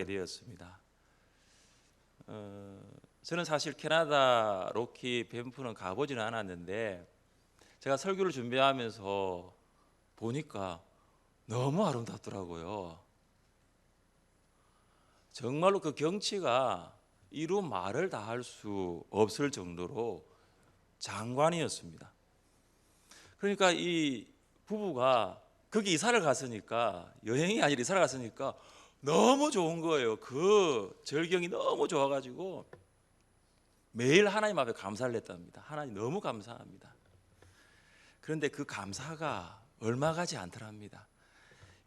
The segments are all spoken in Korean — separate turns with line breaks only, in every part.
되었습니다. 저는 사실 캐나다 로키 밴프는 가보지는 않았는데 제가 설교를 준비하면서 보니까 너무 아름답더라고요. 정말로 그 경치가 이루 말을 다 할 수 없을 정도로 장관이었습니다. 그러니까 이 부부가 거기 이사를 갔으니까, 여행이 아니라 이사를 갔으니까 너무 좋은 거예요. 그 절경이 너무 좋아가지고 매일 하나님 앞에 감사를 했답니다. 하나님 너무 감사합니다. 그런데 그 감사가 얼마 가지 않더랍니다.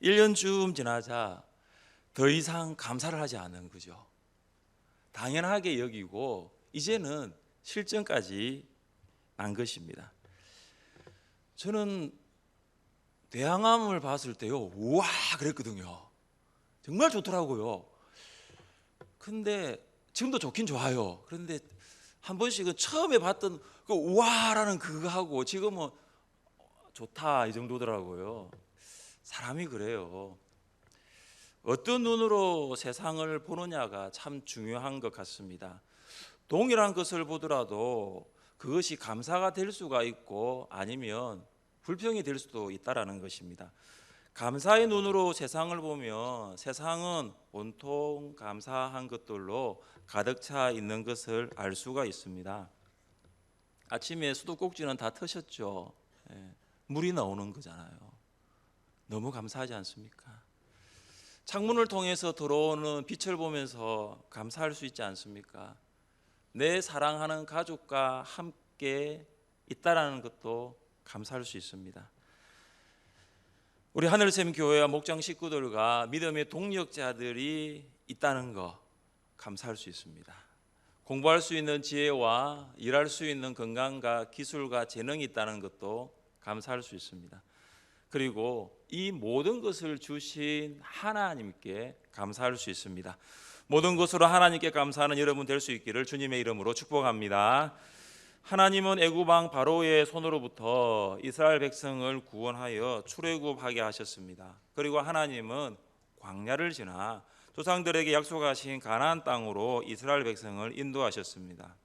1년쯤 지나자 더 이상 감사를 하지 않는 거죠. 당연하게 여기고 이제는 실전까지 난 것입니다. 저는 대양암을 봤을 때요, 우와 그랬거든요. 정말 좋더라고요. 근데 지금도 좋긴 좋아요. 그런데 한 번씩은 처음에 봤던 그 우와라는 그거하고 지금은 좋다 이 정도더라고요. 사람이 그래요. 어떤 눈으로 세상을 보느냐가 참 중요한 것 같습니다. 동일한 것을 보더라도 그것이 감사가 될 수가 있고 아니면 불평이 될 수도 있다라는 것입니다. 감사의 눈으로 세상을 보면 세상은 온통 감사한 것들로 가득 차 있는 것을 알 수가 있습니다. 아침에 수도꼭지는 다 트셨죠. 물이 나오는 거잖아요. 너무 감사하지 않습니까? 창문을 통해서 들어오는 빛을 보면서 감사할 수 있지 않습니까? 내 사랑하는 가족과 함께 있다라는 것도 감사할 수 있습니다. 우리 하늘샘 교회와 목장 식구들과 믿음의 동력자들이 있다는 거 감사할 수 있습니다. 공부할 수 있는 지혜와 일할 수 있는 건강과 기술과 재능이 있다는 것도 감사할 수 있습니다. 그리고 이 모든 것을 주신 하나님께 감사할 수 있습니다. 모든 것으로 하나님께 감사하는 여러분 될 수 있기를 주님의 이름으로 축복합니다. 하나님은 애굽 왕 바로의 손으로부터 이스라엘 백성을 구원하여 출애굽하게 하셨습니다. 그리고 하나님은 광야를 지나 조상들에게 약속하신 가나안 땅으로 이스라엘 백성을 인도하셨습니다.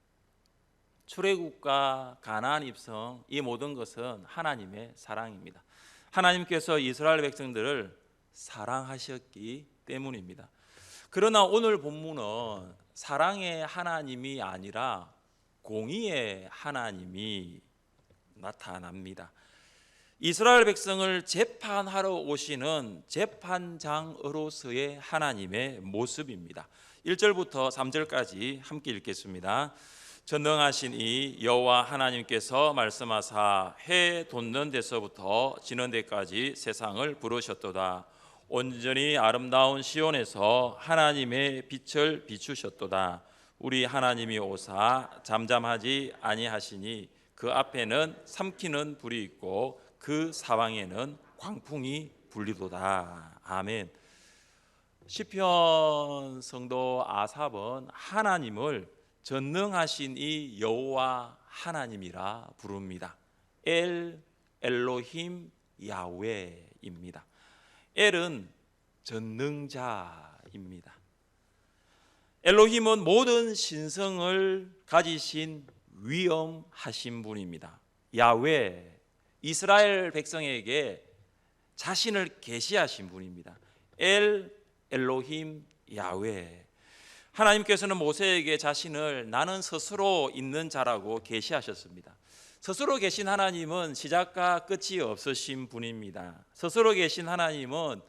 출애굽과 가나안 입성, 이 모든 것은 하나님의 사랑입니다. 하나님께서 이스라엘 백성들을 사랑하셨기 때문입니다. 그러나 오늘 본문은 사랑의 하나님이 아니라 공의의 하나님이 나타납니다. 이스라엘 백성을 재판하러 오시는 재판장으로서의 하나님의 모습입니다. 1절부터 3절까지 함께 읽겠습니다. 전능하신 이 여호와 하나님께서 말씀하사 해 돋는 데서부터 지는 데까지 세상을 부르셨도다. 온전히 아름다운 시온에서 하나님의 빛을 비추셨도다. 우리 하나님이 오사 잠잠하지 아니하시니 그 앞에는 삼키는 불이 있고 그 사방에는 광풍이 불리도다. 아멘. 시편 성도 아삽은 하나님을 전능하신 이 여호와 하나님이라 부릅니다. 엘로힘 야훼입니다. 엘은 전능자입니다. 엘로힘은 모든 신성을 가지신 위엄하신 분입니다. 야훼, 이스라엘 백성에게 자신을 계시하신 분입니다. 엘로힘 야훼. 하나님께서는 모세에게 자신을 나는 스스로 있는 자라고 계시하셨습니다. 스스로 계신 하나님은 시작과 끝이 없으신 분입니다. 스스로 계신 하나님은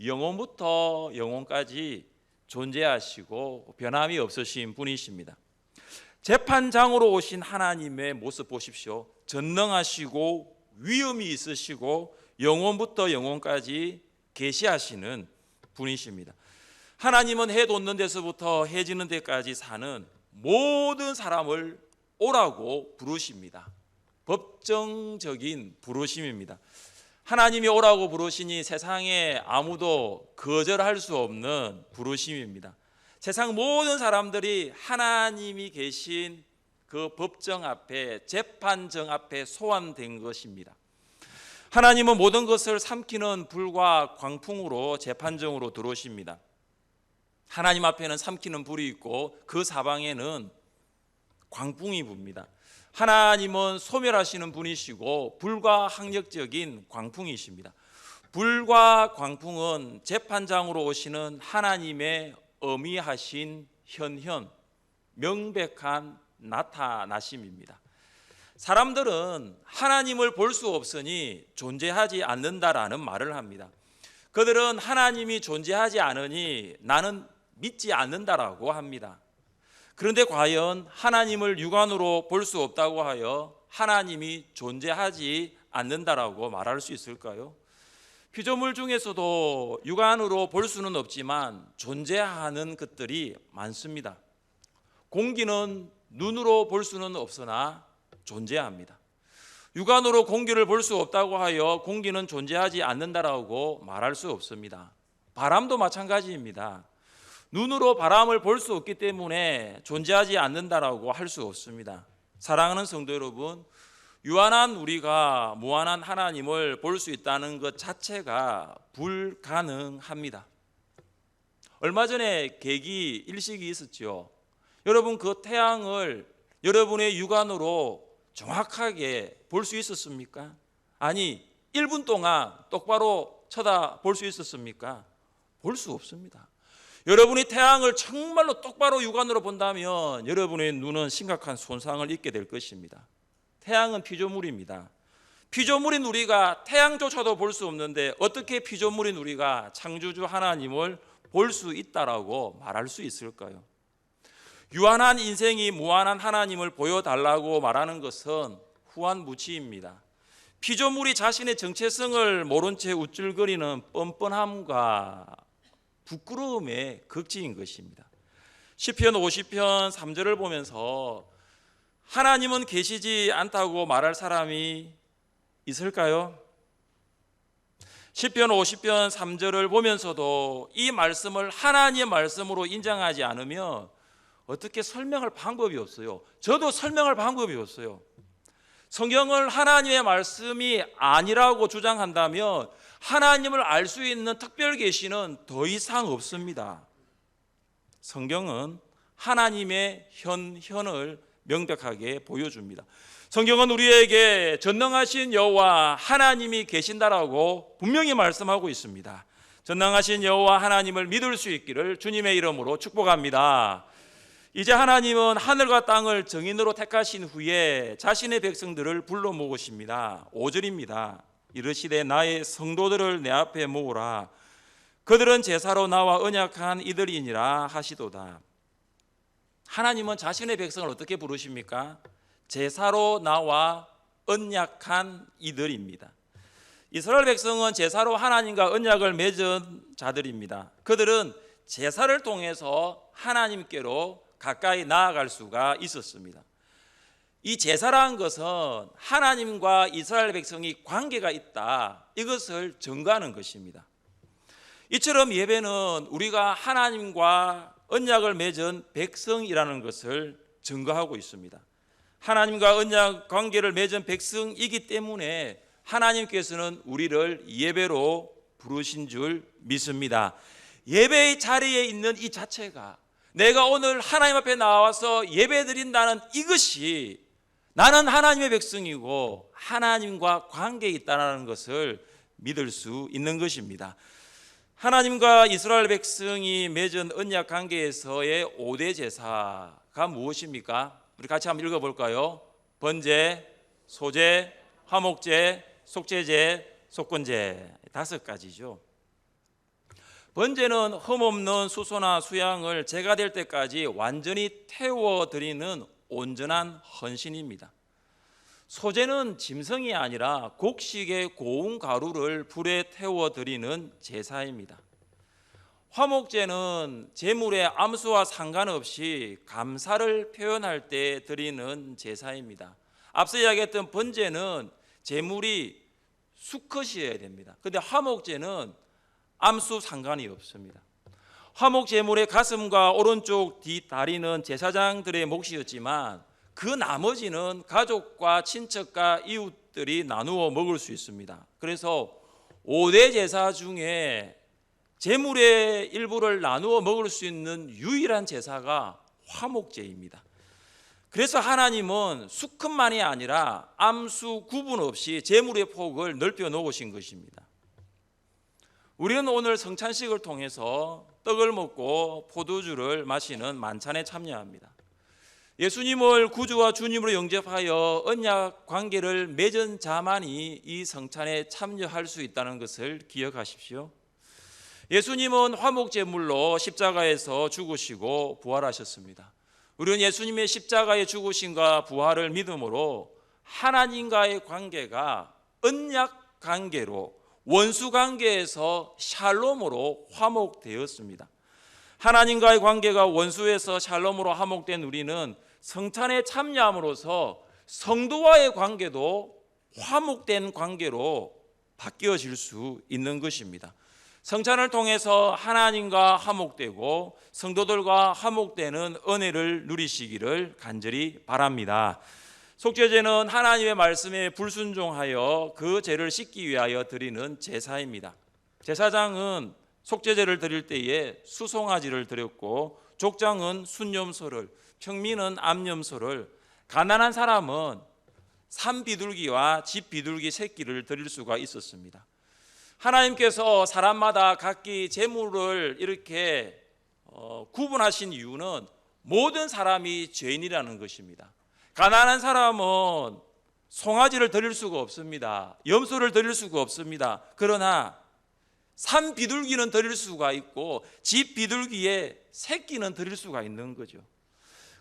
영원부터 영원까지 존재하시고 변함이 없으신 분이십니다. 재판장으로 오신 하나님의 모습 보십시오. 전능하시고 위엄이 있으시고 영원부터 영원까지 계시하시는 분이십니다. 하나님은 해 돋는 데서부터 해 지는 데까지 사는 모든 사람을 오라고 부르십니다. 법정적인 부르심입니다. 하나님이 오라고 부르시니 세상에 아무도 거절할 수 없는 부르심입니다. 세상 모든 사람들이 하나님이 계신 그 법정 앞에, 재판정 앞에 소환된 것입니다. 하나님은 모든 것을 삼키는 불과 광풍으로 재판정으로 들어오십니다. 하나님 앞에는 삼키는 불이 있고 그 사방에는 광풍이 붑니다. 하나님은 소멸하시는 분이시고 불과 항력적인 광풍이십니다. 불과 광풍은 재판장으로 오시는 하나님의 어미하신 현현, 명백한 나타나심입니다. 사람들은 하나님을 볼 수 없으니 존재하지 않는다라는 말을 합니다. 그들은 하나님이 존재하지 않으니 나는 믿지 않는다라고 합니다. 그런데 과연 하나님을 육안으로 볼 수 없다고 하여 하나님이 존재하지 않는다라고 말할 수 있을까요? 피조물 중에서도 육안으로 볼 수는 없지만 존재하는 것들이 많습니다. 공기는 눈으로 볼 수는 없으나 존재합니다. 육안으로 공기를 볼 수 없다고 하여 공기는 존재하지 않는다라고 말할 수 없습니다. 바람도 마찬가지입니다. 눈으로 바람을 볼 수 없기 때문에 존재하지 않는다라고 할 수 없습니다. 사랑하는 성도 여러분, 유한한 우리가 무한한 하나님을 볼 수 있다는 것 자체가 불가능합니다. 얼마 전에 계기 일식이 있었죠. 여러분, 그 태양을 여러분의 육안으로 정확하게 볼 수 있었습니까? 아니, 1분 동안 똑바로 쳐다볼 수 있었습니까? 볼 수 없습니다. 여러분이 태양을 정말로 똑바로 육안으로 본다면 여러분의 눈은 심각한 손상을 입게 될 것입니다. 태양은 피조물입니다. 피조물인 우리가 태양조차도 볼 수 없는데 어떻게 피조물인 우리가 창조주 하나님을 볼 수 있다라고 말할 수 있을까요? 유한한 인생이 무한한 하나님을 보여달라고 말하는 것은 후한무치입니다. 피조물이 자신의 정체성을 모른 채 우쭐거리는 뻔뻔함과 부끄러움의 극치인 것입니다. 시편 50편 3절을 보면서 하나님은 계시지 않다고 말할 사람이 있을까요? 시편 50편 3절을 보면서도 이 말씀을 하나님의 말씀으로 인정하지 않으면 어떻게 설명할 방법이 없어요. 저도 설명할 방법이 없어요. 성경을 하나님의 말씀이 아니라고 주장한다면 하나님을 알 수 있는 특별 계시는 더 이상 없습니다. 성경은 하나님의 현현을 명백하게 보여줍니다. 성경은 우리에게 전능하신 여호와 하나님이 계신다라고 분명히 말씀하고 있습니다. 전능하신 여호와 하나님을 믿을 수 있기를 주님의 이름으로 축복합니다. 이제 하나님은 하늘과 땅을 정인으로 택하신 후에 자신의 백성들을 불러 모으십니다. 5절입니다. 이르시되 나의 성도들을 내 앞에 모으라. 그들은 제사로 나와 언약한 이들이니라 하시도다. 하나님은 자신의 백성을 어떻게 부르십니까? 제사로 나와 언약한 이들입니다. 이스라엘 백성은 제사로 하나님과 언약을 맺은 자들입니다. 그들은 제사를 통해서 하나님께로 가까이 나아갈 수가 있었습니다. 이 제사라는 것은 하나님과 이스라엘 백성이 관계가 있다, 이것을 증거하는 것입니다. 이처럼 예배는 우리가 하나님과 언약을 맺은 백성이라는 것을 증거하고 있습니다. 하나님과 언약 관계를 맺은 백성이기 때문에 하나님께서는 우리를 예배로 부르신 줄 믿습니다. 예배의 자리에 있는 이 자체가, 내가 오늘 하나님 앞에 나와서 예배드린다는 이것이 나는 하나님의 백성이고 하나님과 관계에 있다는 것을 믿을 수 있는 것입니다. 하나님과 이스라엘 백성이 맺은 언약 관계에서의 5대 제사가 무엇입니까? 우리 같이 한번 읽어볼까요? 번제, 소제, 화목제, 속죄제, 속건제, 5가지죠. 번제는 흠없는 수소나 수양을 제가 될 때까지 완전히 태워드리는 온전한 헌신입니다. 소제는 짐승이 아니라 곡식의 고운 가루를 불에 태워드리는 제사입니다. 화목제는 제물의 암수와 상관없이 감사를 표현할 때 드리는 제사입니다. 앞서 이야기했던 번제는 제물이 수컷이어야 됩니다. 그런데 화목제는 암수 상관이 없습니다. 화목 제물의 가슴과 오른쪽 뒷다리는 제사장들의 몫이었지만 그 나머지는 가족과 친척과 이웃들이 나누어 먹을 수 있습니다. 그래서 5대 제사 중에 제물의 일부를 나누어 먹을 수 있는 유일한 제사가 화목제입니다. 그래서 하나님은 수컷만이 아니라 암수 구분 없이 제물의 폭을 넓혀 놓으신 것입니다. 우리는 오늘 성찬식을 통해서 떡을 먹고 포도주를 마시는 만찬에 참여합니다. 예수님을 구주와 주님으로 영접하여 언약 관계를 맺은 자만이 이 성찬에 참여할 수 있다는 것을 기억하십시오. 예수님은 화목제물로 십자가에서 죽으시고 부활하셨습니다. 우리는 예수님의 십자가의 죽으심과 부활을 믿음으로 하나님과의 관계가 언약 관계로, 원수 관계에서 샬롬으로 화목되었습니다. 하나님과의 관계가 원수에서 샬롬으로 화목된 우리는 성찬에 참여함으로써 성도와의 관계도 화목된 관계로 바뀌어질 수 있는 것입니다. 성찬을 통해서 하나님과 화목되고 성도들과 화목되는 은혜를 누리시기를 간절히 바랍니다. 속죄제는 하나님의 말씀에 불순종하여 그 죄를 씻기 위하여 드리는 제사입니다. 제사장은 속죄제를 드릴 때에 수송아지를 드렸고, 족장은 순염소를, 평민은 암염소를, 가난한 사람은 산비둘기와 집비둘기 새끼를 드릴 수가 있었습니다. 하나님께서 사람마다 각기 제물을 이렇게 구분하신 이유는 모든 사람이 죄인이라는 것입니다. 가난한 사람은 송아지를 드릴 수가 없습니다. 염소를 드릴 수가 없습니다. 그러나 산비둘기는 드릴 수가 있고 집비둘기의 새끼는 드릴 수가 있는 거죠.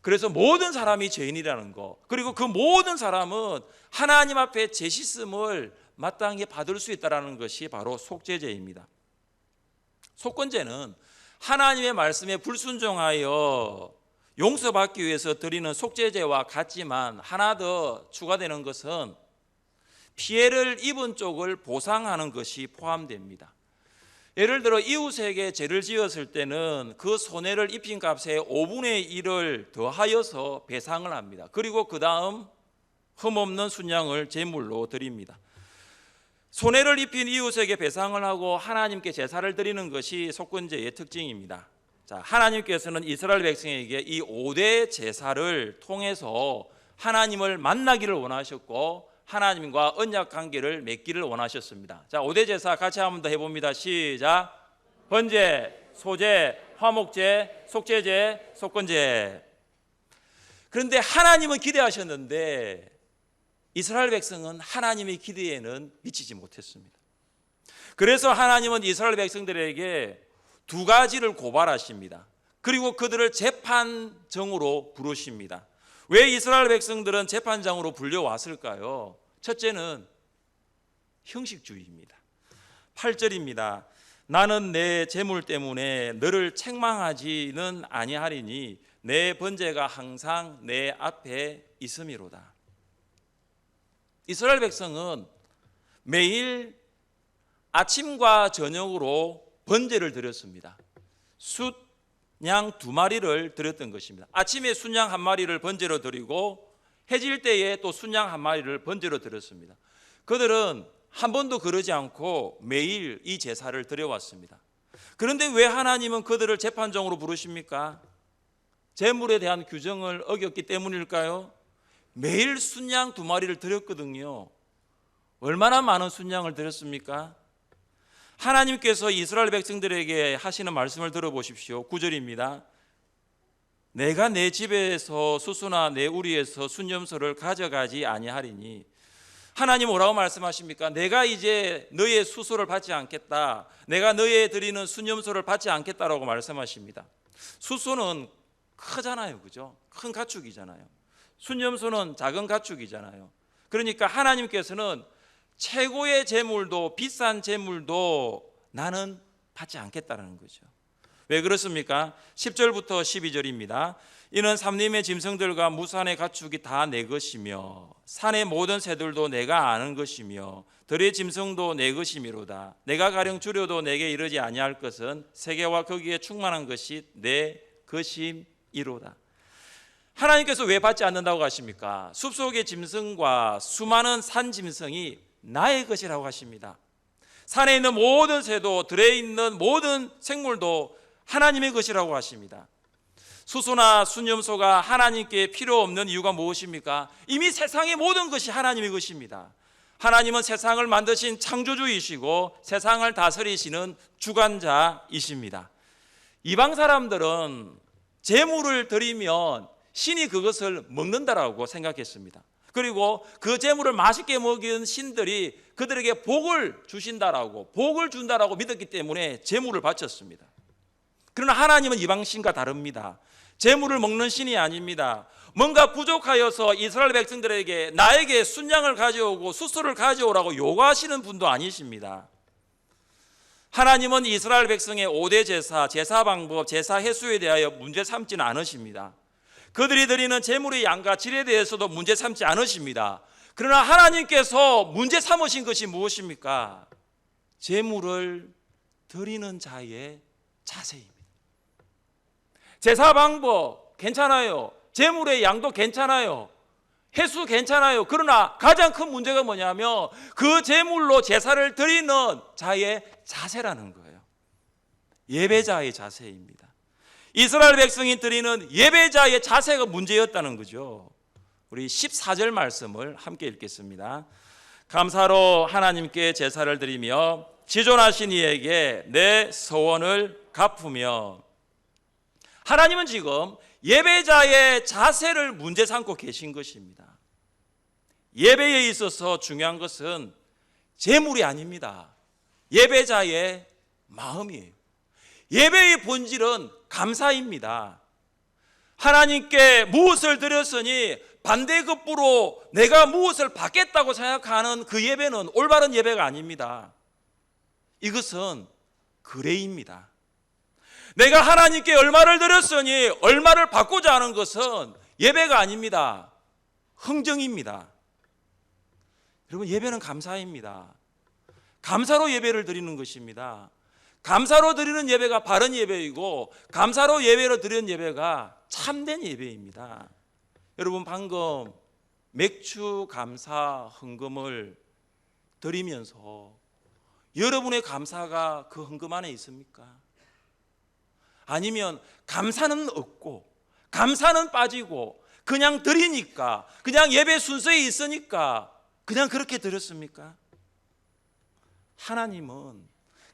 그래서 모든 사람이 죄인이라는 거, 그리고 그 모든 사람은 하나님 앞에 죄 씻음을 마땅히 받을 수 있다는 것이 바로 속죄제입니다. 속건제는 하나님의 말씀에 불순종하여 용서받기 위해서 드리는 속죄제와 같지만 하나 더 추가되는 것은 피해를 입은 쪽을 보상하는 것이 포함됩니다. 예를 들어 이웃에게 죄를 지었을 때는 그 손해를 입힌 값의 5분의 1을 더하여서 배상을 합니다. 그리고 그 다음 흠없는 순양을 제물로 드립니다. 손해를 입힌 이웃에게 배상을 하고 하나님께 제사를 드리는 것이 속건제의 특징입니다. 자, 하나님께서는 이스라엘 백성에게 이 5대 제사를 통해서 하나님을 만나기를 원하셨고 하나님과 언약 관계를 맺기를 원하셨습니다. 자, 5대 제사 같이 한 번 더 해봅니다. 시작. 번제, 소제, 화목제, 속죄제, 속건제. 그런데 하나님은 기대하셨는데 이스라엘 백성은 하나님의 기대에는 미치지 못했습니다. 그래서 하나님은 이스라엘 백성들에게 두 가지를 고발하십니다. 그리고 그들을 재판정으로 부르십니다. 왜 이스라엘 백성들은 재판장으로 불려왔을까요? 첫째는 형식주의입니다. 8절입니다. 나는 내 재물 때문에 너를 책망하지는 아니하리니 내 번제가 항상 내 앞에 있음이로다. 이스라엘 백성은 매일 아침과 저녁으로 번제를 드렸습니다. 숫양 2마리를 드렸던 것입니다. 아침에 순양 1마리를 번제로 드리고 해질 때에 또 순양 1마리를 번제로 드렸습니다. 그들은 한 번도 그러지 않고 매일 이 제사를 드려왔습니다. 그런데 왜 하나님은 그들을 재판정으로 부르십니까? 제물에 대한 규정을 어겼기 때문일까요? 매일 순양 2마리를 드렸거든요. 얼마나 많은 순양을 드렸습니까? 하나님께서 이스라엘 백성들에게 하시는 말씀을 들어보십시오. 9절입니다. 내가 내 집에서 수수나 내 우리에서 순염소를 가져가지 아니하리니. 하나님 뭐라고 말씀하십니까? 내가 이제 너의 수소를 받지 않겠다. 내가 너의 드리는 순염소를 받지 않겠다라고 말씀하십니다. 수소는 크잖아요, 그죠? 큰 가축이잖아요. 순염소는 작은 가축이잖아요. 그러니까 하나님께서는 최고의 제물도 비싼 제물도 나는 받지 않겠다는 거죠. 왜 그렇습니까? 10절부터 12절입니다. 이는 삼림의 짐승들과 무산의 가축이 다 내 것이며 산의 모든 새들도 내가 아는 것이며 들의 짐승도 내 것이미로다. 내가 가령 줄여도 내게 이르지 아니할 것은 세계와 거기에 충만한 것이 내 것이미로다. 하나님께서 왜 받지 않는다고 하십니까? 숲속의 짐승과 수많은 산 짐승이 나의 것이라고 하십니다. 산에 있는 모든 새도 들에 있는 모든 생물도 하나님의 것이라고 하십니다. 수소나 순염소가 하나님께 필요 없는 이유가 무엇입니까? 이미 세상의 모든 것이 하나님의 것입니다. 하나님은 세상을 만드신 창조주이시고 세상을 다스리시는 주관자이십니다. 이방 사람들은 제물을 드리면 신이 그것을 먹는다라고 생각했습니다. 그리고 그 제물을 맛있게 먹인 신들이 그들에게 복을 주신다라고, 복을 준다라고 믿었기 때문에 제물을 바쳤습니다. 그러나 하나님은 이방 신과 다릅니다. 제물을 먹는 신이 아닙니다. 뭔가 부족하여서 이스라엘 백성들에게 나에게 순양을 가져오고 수소를 가져오라고 요구하시는 분도 아니십니다. 하나님은 이스라엘 백성의 5대 제사, 제사 방법, 제사 횟수에 대하여 문제 삼지는 않으십니다. 그들이 드리는 제물의 양과 질에 대해서도 문제 삼지 않으십니다. 그러나 하나님께서 문제 삼으신 것이 무엇입니까? 제물을 드리는 자의 자세입니다. 제사 방법 괜찮아요. 제물의 양도 괜찮아요. 횟수 괜찮아요. 그러나 가장 큰 문제가 뭐냐면 그 제물로 제사를 드리는 자의 자세라는 거예요. 예배자의 자세입니다. 이스라엘 백성이 드리는 예배자의 자세가 문제였다는 거죠. 우리 14절 말씀을 함께 읽겠습니다. 감사로 하나님께 제사를 드리며 지존하신 이에게 내 서원을 갚으며. 하나님은 지금 예배자의 자세를 문제 삼고 계신 것입니다. 예배에 있어서 중요한 것은 제물이 아닙니다. 예배자의 마음이에요. 예배의 본질은 감사입니다. 하나님께 무엇을 드렸으니 반대급부로 내가 무엇을 받겠다고 생각하는 그 예배는 올바른 예배가 아닙니다. 이것은 그레이입니다. 내가 하나님께 얼마를 드렸으니 얼마를 받고자 하는 것은 예배가 아닙니다. 흥정입니다. 여러분, 예배는 감사입니다. 감사로 예배를 드리는 것입니다. 감사로 드리는 예배가 바른 예배이고 감사로 예배로 드리는 예배가 참된 예배입니다. 여러분, 방금 맥주 감사 헌금을 드리면서 여러분의 감사가 그 헌금 안에 있습니까? 아니면 감사는 없고 감사는 빠지고 그냥 드리니까, 그냥 예배 순서에 있으니까 그냥 그렇게 드렸습니까? 하나님은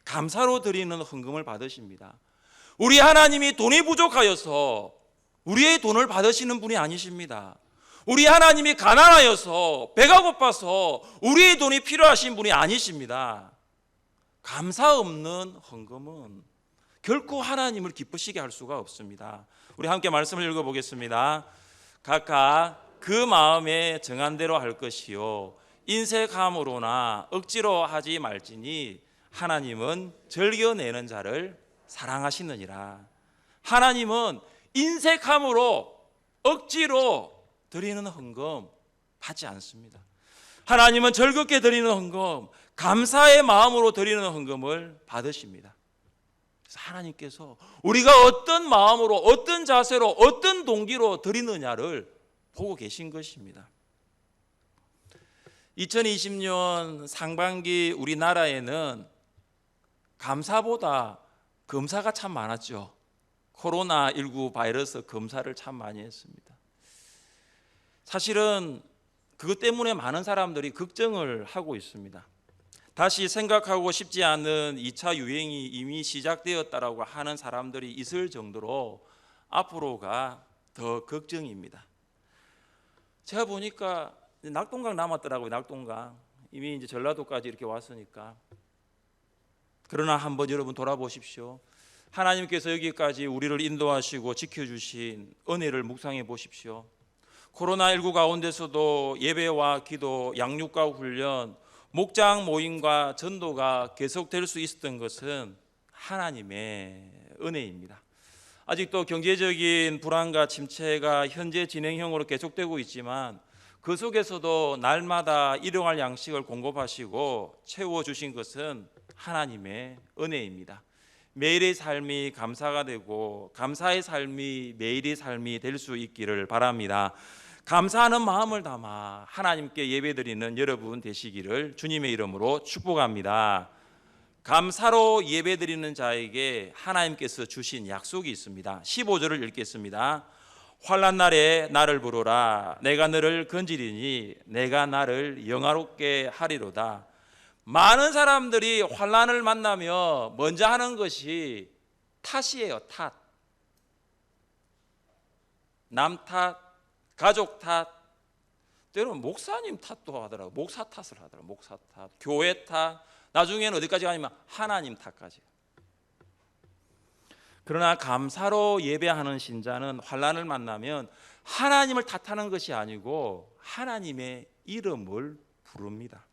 감사로 드리는 헌금을 받으십니다. 우리 하나님이 돈이 부족하여서 우리의 돈을 받으시는 분이 아니십니다. 우리 하나님이 가난하여서 배가 고파서 우리의 돈이 필요하신 분이 아니십니다. 감사 없는 헌금은 결코 하나님을 기쁘시게 할 수가 없습니다. 우리 함께 말씀을 읽어보겠습니다. 각각 그 마음에 정한 대로 할 것이요 인색함으로나 억지로 하지 말지니 하나님은 즐겨내는 자를 사랑하시느니라. 하나님은 인색함으로 억지로 드리는 헌금 받지 않습니다. 하나님은 즐겁게 드리는 헌금, 감사의 마음으로 드리는 헌금을 받으십니다. 그래서 하나님께서 우리가 어떤 마음으로, 어떤 자세로, 어떤 동기로 드리느냐를 보고 계신 것입니다. 2020년 상반기 우리나라에는 감사보다 검사가 참 많았죠. 코로나19 바이러스 검사를 참 많이 했습니다. 사실은 그것 때문에 많은 사람들이 걱정을 하고 있습니다. 다시 생각하고 싶지 않은 2차 유행이 이미 시작되었다라고 하는 사람들이 있을 정도로 앞으로가 더 걱정입니다. 제가 보니까 낙동강 남았더라고요. 낙동강 이미 이제 전라도까지 이렇게 왔으니까. 그러나 한번 여러분 돌아보십시오. 하나님께서 여기까지 우리를 인도하시고 지켜주신 은혜를 묵상해 보십시오. 코로나19 가운데서도 예배와 기도, 양육과 훈련, 목장 모임과 전도가 계속될 수 있었던 것은 하나님의 은혜입니다. 아직도 경제적인 불안과 침체가 현재 진행형으로 계속되고 있지만 그 속에서도 날마다 일용할 양식을 공급하시고 채워주신 것은 하나님의 은혜입니다. 매일의 삶이 감사가 되고 감사의 삶이 매일의 삶이 될 수 있기를 바랍니다. 감사하는 마음을 담아 하나님께 예배드리는 여러분 되시기를 주님의 이름으로 축복합니다. 감사로 예배드리는 자에게 하나님께서 주신 약속이 있습니다. 15절을 읽겠습니다. 환난 날에 나를 부르라. 내가 너를 건지리니 내가 나를 영화롭게 하리로다. 많은 사람들이 환난을 만나며 먼저 하는 것이 탓이에요. 탓. 남 탓, 가족 탓, 때로는 목사님 탓도 하더라고요. 목사 탓을 하더라고요. 목사 탓, 교회 탓, 나중에는 어디까지 가냐면 하나님 탓까지. 그러나 감사로 예배하는 신자는 환난을 만나면 하나님을 탓하는 것이 아니고 하나님의 이름을 부릅니다.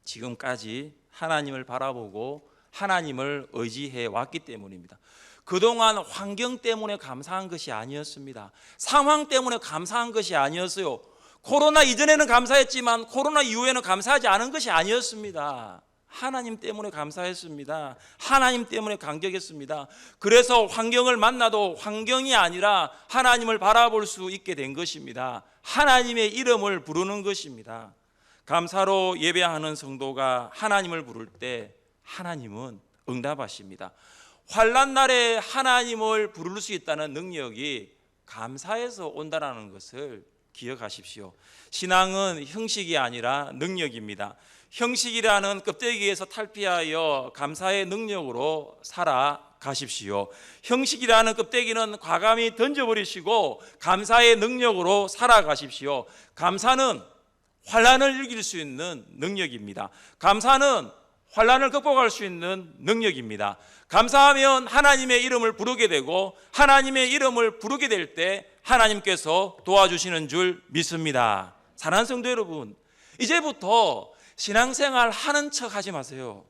지금까지 하나님을 바라보고 하나님을 의지해 왔기 때문입니다. 그동안 환경 때문에 감사한 것이 아니었습니다. 상황 때문에 감사한 것이 아니었어요. 코로나 이전에는 감사했지만 코로나 이후에는 감사하지 않은 것이 아니었습니다. 하나님 때문에 감사했습니다. 하나님 때문에 감격했습니다. 그래서 환경을 만나도 환경이 아니라 하나님을 바라볼 수 있게 된 것입니다. 하나님의 이름을 부르는 것입니다. 감사로 예배하는 성도가 하나님을 부를 때 하나님은 응답하십니다. 환난 날에 하나님을 부를 수 있다는 능력이 감사에서 온다는 것을 기억하십시오. 신앙은 형식이 아니라 능력입니다. 형식이라는 껍데기에서 탈피하여 감사의 능력으로 살아가십시오. 형식이라는 껍데기는 과감히 던져버리시고 감사의 능력으로 살아가십시오. 감사는 환난을 이길 수 있는 능력입니다. 감사는 환난을 극복할 수 있는 능력입니다. 감사하면 하나님의 이름을 부르게 되고 하나님의 이름을 부르게 될 때 하나님께서 도와주시는 줄 믿습니다. 사랑하는 성도 여러분, 이제부터 신앙생활 하는 척 하지 마세요.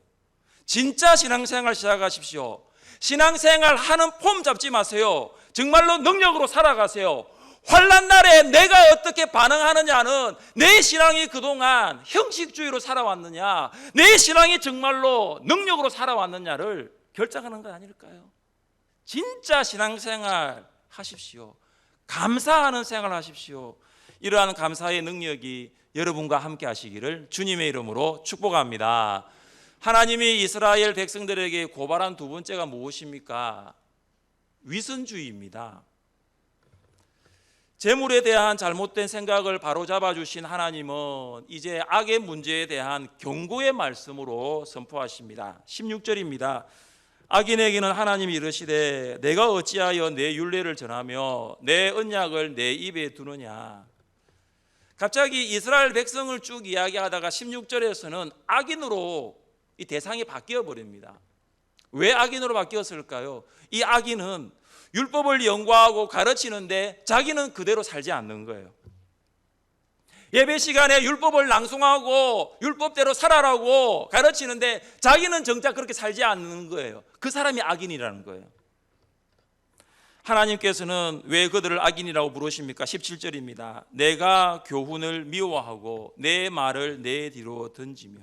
진짜 신앙생활 시작하십시오. 신앙생활 하는 폼 잡지 마세요. 정말로 능력으로 살아가세요. 환난 날에 내가 어떻게 반응하느냐는 내 신앙이 그동안 형식주의로 살아왔느냐, 내 신앙이 정말로 능력으로 살아왔느냐를 결정하는 것 아닐까요? 진짜 신앙생활 하십시오. 감사하는 생활 하십시오. 이러한 감사의 능력이 여러분과 함께 하시기를 주님의 이름으로 축복합니다. 하나님이 이스라엘 백성들에게 고발한 두 번째가 무엇입니까? 위선주의입니다. 재물에 대한 잘못된 생각을 바로잡아 주신 하나님은 이제 악의 문제에 대한 경고의 말씀으로 선포하십니다. 16절입니다. 악인에게는 하나님이 이르시되 내가 어찌하여 내 율례를 전하며 내 언약을 내 입에 두느냐. 갑자기 이스라엘 백성을 쭉 이야기하다가 16절에서는 악인으로 이 대상이 바뀌어 버립니다. 왜 악인으로 바뀌었을까요? 이 악인은 율법을 연구하고 가르치는데 자기는 그대로 살지 않는 거예요. 예배 시간에 율법을 낭송하고 율법대로 살아라고 가르치는데 자기는 정작 그렇게 살지 않는 거예요. 그 사람이 악인이라는 거예요. 하나님께서는 왜 그들을 악인이라고 부르십니까? 17절입니다. 내가 교훈을 미워하고 내 말을 내 뒤로 던지며.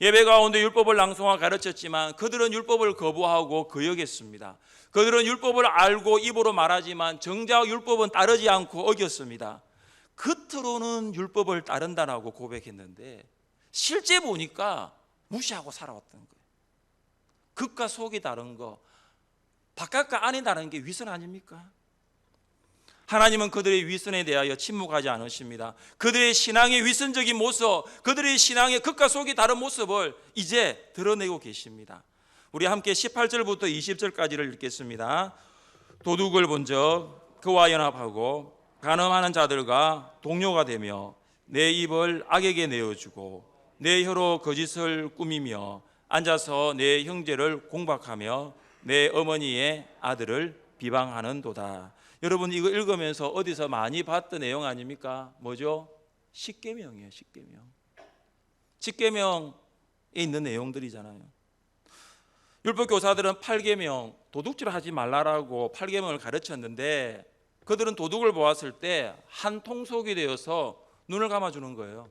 예배 가운데 율법을 낭송하고 가르쳤지만 그들은 율법을 거부하고 거역했습니다. 그들은 율법을 알고 입으로 말하지만 정작 율법은 따르지 않고 어겼습니다. 겉으로는 율법을 따른다라고 고백했는데 실제 보니까 무시하고 살아왔던 거예요. 겉과 속이 다른 거, 바깥과 안이 다른 게 위선 아닙니까? 하나님은 그들의 위선에 대하여 침묵하지 않으십니다. 그들의 신앙의 위선적인 모습, 그들의 신앙의 겉과 속이 다른 모습을 이제 드러내고 계십니다. 우리 함께 18절부터 20절까지를 읽겠습니다. 도둑을 본 적 그와 연합하고 간음하는 자들과 동료가 되며 내 입을 악에게 내어주고 내 혀로 거짓을 꾸미며 앉아서 내 형제를 공박하며 내 어머니의 아들을 비방하는도다. 여러분 이거 읽으면서 어디서 많이 봤던 내용 아닙니까? 뭐죠? 십계명이에요. 십계명. 십계명에 있는 내용들이잖아요. 율법 교사들은 8계명 도둑질 하지 말라라고 8계명을 가르쳤는데 그들은 도둑을 보았을 때 한 통속이 되어서 눈을 감아주는 거예요.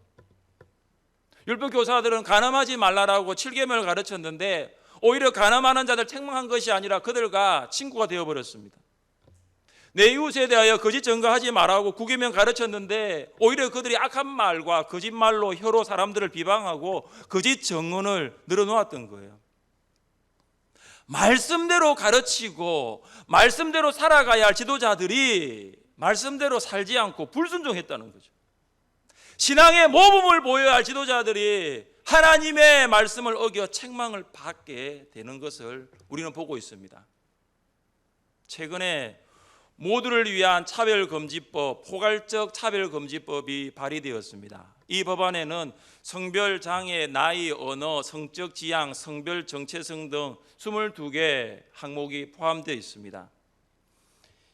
율법 교사들은 간음하지 말라라고 7계명을 가르쳤는데 오히려 간음하는 자들 책망한 것이 아니라 그들과 친구가 되어버렸습니다. 내 이웃에 대하여 거짓 증거하지 말라고 9계명 가르쳤는데 오히려 그들이 악한 말과 거짓말로 혀로 사람들을 비방하고 거짓 증언을 늘어놓았던 거예요. 말씀대로 가르치고 말씀대로 살아가야 할 지도자들이 말씀대로 살지 않고 불순종했다는 거죠. 신앙의 모범을 보여야 할 지도자들이 하나님의 말씀을 어겨 책망을 받게 되는 것을 우리는 보고 있습니다. 최근에 모두를 위한 차별금지법, 포괄적 차별금지법이 발의되었습니다. 이 법안에는 성별, 장애, 나이, 언어, 성적 지향, 성별 정체성 등 22개 항목이 포함되어 있습니다.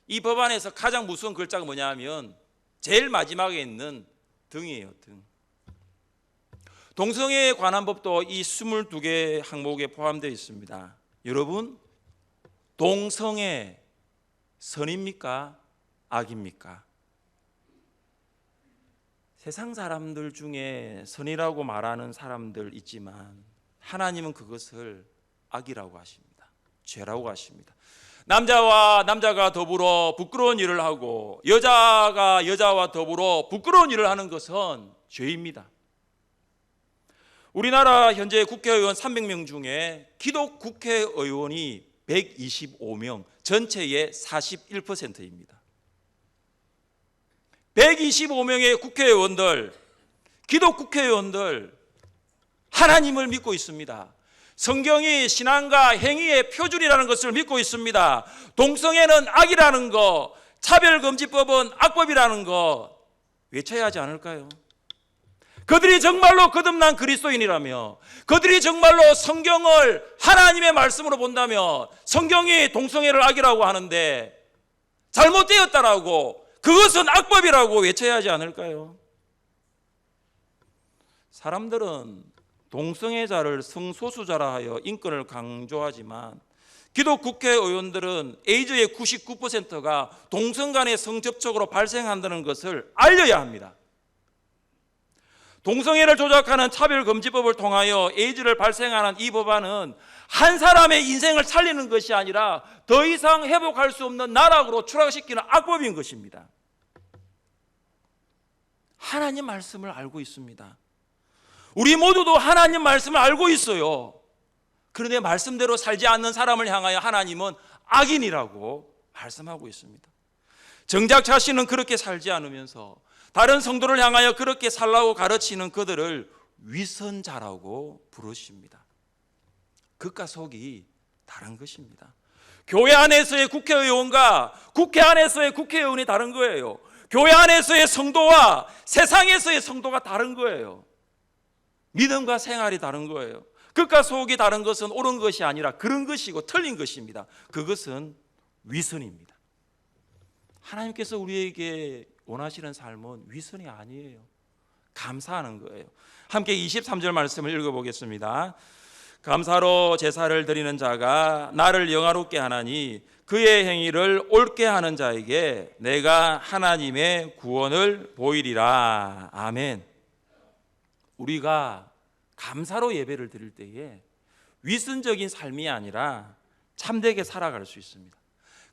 이 법안에서 가장 무서운 글자가 뭐냐면 제일 마지막에 있는 등이에요. 등. 동성애에 관한 법도 이 22개 항목에 포함되어 있습니다. 여러분, 동성애 선입니까? 악입니까? 세상 사람들 중에 선이라고 말하는 사람들 있지만 하나님은 그것을 악이라고 하십니다. 죄라고 하십니다. 남자가 더불어 부끄러운 일을 하고 여자가 여자와 더불어 부끄러운 일을 하는 것은 죄입니다. 우리나라 현재 국회의원 300명 중에 기독 국회의원이 125명, 전체의 41%입니다. 125명의 국회의원들, 기독 국회의원들 하나님을 믿고 있습니다. 성경이 신앙과 행위의 표준이라는 것을 믿고 있습니다. 동성애는 악이라는 것, 차별금지법은 악법이라는 것 외쳐야 하지 않을까요? 그들이 정말로 거듭난 그리스도인이라며, 그들이 정말로 성경을 하나님의 말씀으로 본다면 성경이 동성애를 악이라고 하는데 잘못되었다라고, 그것은 악법이라고 외쳐야 하지 않을까요? 사람들은 동성애자를 성소수자라 하여 인권을 강조하지만 기독 국회의원들은 에이즈의 99%가 동성 간의 성접촉으로 발생한다는 것을 알려야 합니다. 동성애를 조작하는 차별금지법을 통하여 에이즈를 발생하는 이 법안은 한 사람의 인생을 살리는 것이 아니라 더 이상 회복할 수 없는 나락으로 추락시키는 악법인 것입니다. 하나님 말씀을 알고 있습니다. 우리 모두도 하나님 말씀을 알고 있어요. 그런데 말씀대로 살지 않는 사람을 향하여 하나님은 악인이라고 말씀하고 있습니다. 정작 자신은 그렇게 살지 않으면서 다른 성도를 향하여 그렇게 살라고 가르치는 그들을 위선자라고 부르십니다. 겉과 속이 다른 것입니다. 교회 안에서의 국회의원과 국회 안에서의 국회의원이 다른 거예요. 교회 안에서의 성도와 세상에서의 성도가 다른 거예요. 믿음과 생활이 다른 거예요. 겉과 속이 다른 것은 옳은 것이 아니라 그런 것이고 틀린 것입니다. 그것은 위선입니다. 하나님께서 우리에게 원하시는 삶은 위선이 아니에요. 감사하는 거예요. 함께 23절 말씀을 읽어보겠습니다. 감사로 제사를 드리는 자가 나를 영화롭게 하나니 그의 행위를 옳게 하는 자에게 내가 하나님의 구원을 보이리라. 아멘. 우리가 감사로 예배를 드릴 때에 위선적인 삶이 아니라 참되게 살아갈 수 있습니다.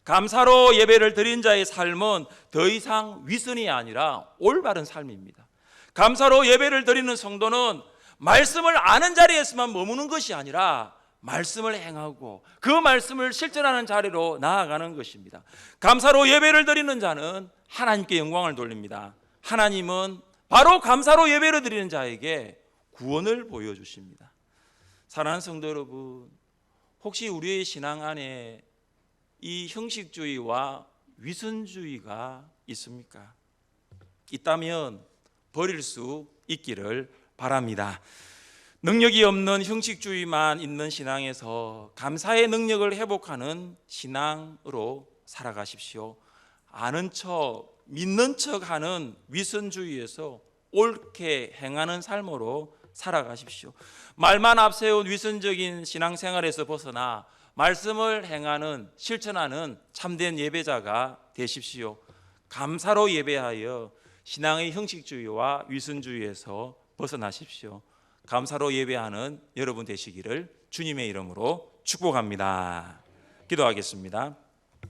감사로 예배를 드린 자의 삶은 더 이상 위선이 아니라 올바른 삶입니다. 감사로 예배를 드리는 성도는 말씀을 아는 자리에서만 머무는 것이 아니라 말씀을 행하고 그 말씀을 실천하는 자리로 나아가는 것입니다. 감사로 예배를 드리는 자는 하나님께 영광을 돌립니다. 하나님은 바로 감사로 예배를 드리는 자에게 구원을 보여주십니다. 사랑하는 성도 여러분, 혹시 우리의 신앙 안에 이 형식주의와 위선주의가 있습니까? 있다면 버릴 수 있기를 바랍니다. 능력이 없는 형식주의만 있는 신앙에서 감사의 능력을 회복하는 신앙으로 살아가십시오. 아는 척, 믿는 척하는 위선주의에서 옳게 행하는 삶으로 살아가십시오. 말만 앞세운 위선적인 신앙생활에서 벗어나 말씀을 행하는, 실천하는 참된 예배자가 되십시오. 감사로 예배하여 신앙의 형식주의와 위선주의에서 벗어나십시오. 감사로 예배하는 여러분 되시기를 주님의 이름으로 축복합니다. 기도하겠습니다.